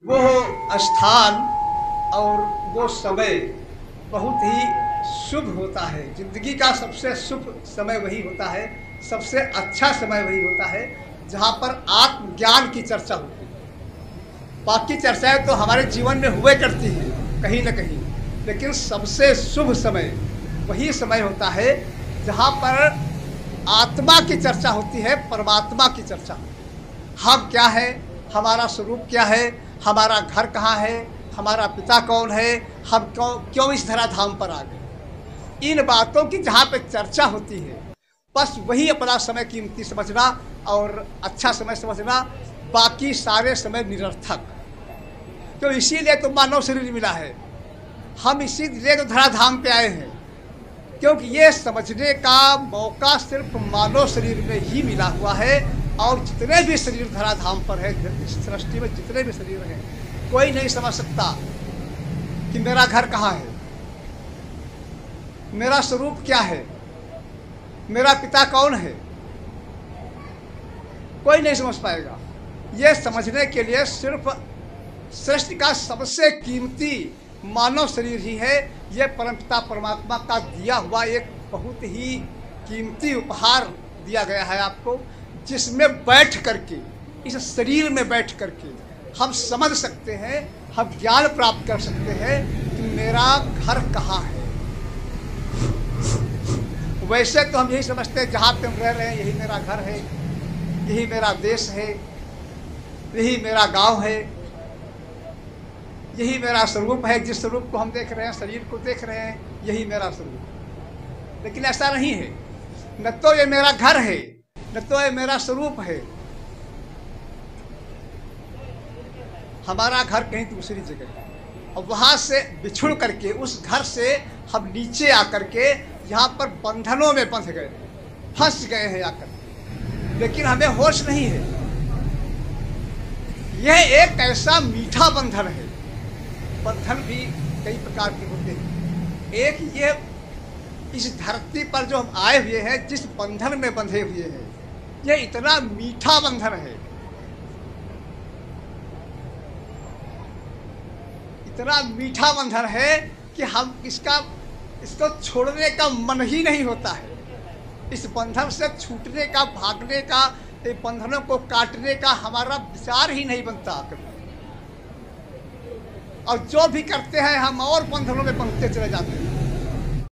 वो स्थान और वो समय बहुत ही शुभ होता है। जिंदगी का सबसे शुभ समय वही होता है, सबसे अच्छा समय वही होता है जहाँ पर आत्मज्ञान की चर्चा होती है। बाकी चर्चाएं तो हमारे जीवन में हुए करती हैं कहीं न कहीं, लेकिन सबसे शुभ समय वही समय होता है जहाँ पर आत्मा की चर्चा होती है, परमात्मा की चर्चा होती है। हम क्या है, हमारा स्वरूप क्या है, हमारा घर कहाँ है, हमारा पिता कौन है, हम क्यों इस धराधाम पर आ गए। इन बातों की जहाँ पे चर्चा होती है, बस वही अपना समय कीमती समझना और अच्छा समय समझना, बाकी सारे समय निरर्थक। तो इसीलिए तो मानव शरीर मिला है, हम इसीलिए तो धराधाम पे आए हैं, क्योंकि ये समझने का मौका सिर्फ मानव शरीर में ही मिला हुआ है। और जितने भी शरीर धराधाम पर है, इस सृष्टि में जितने भी शरीर हैं, कोई नहीं समझ सकता कि मेरा घर कहाँ है, मेरा स्वरूप क्या है, मेरा पिता कौन है। कोई नहीं समझ पाएगा। ये समझने के लिए सिर्फ सृष्टि का सबसे कीमती मानव शरीर ही है। ये परमपिता परमात्मा का दिया हुआ एक बहुत ही कीमती उपहार दिया गया है आपको, जिसमें बैठ करके, इस शरीर में बैठ करके हम समझ सकते हैं, हम ज्ञान प्राप्त कर सकते हैं कि मेरा घर कहाँ है। वैसे तो हम यही समझते हैं जहाँ पे हम रह रहे हैं यही मेरा घर है, यही मेरा देश है, यही मेरा गांव है, यही मेरा स्वरूप है। जिस स्वरूप को हम देख रहे हैं, शरीर को देख रहे हैं, यही मेरा स्वरूप। लेकिन ऐसा नहीं है। न तो ये मेरा घर है, न तो ये मेरा स्वरूप है। हमारा घर कहीं दूसरी जगह है, और वहां से बिछुड़ करके, उस घर से हम नीचे आकर के यहाँ पर बंधनों में बंध गए, फंस गए हैं आकर। लेकिन हमें होश नहीं है। यह एक ऐसा मीठा बंधन है। बंधन भी कई प्रकार के होते हैं। एक ये इस धरती पर जो हम आए हुए हैं, जिस बंधन में बंधे हुए हैं, ये इतना मीठा बंधन है, इतना मीठा बंधन है कि हम इसको छोड़ने का मन ही नहीं होता है। इस बंधन से छूटने का, भागने का, बंधनों को काटने का हमारा विचार ही नहीं बनता कभी। और जो भी करते हैं हम और बंधनों में बंधते चले जाते हैं।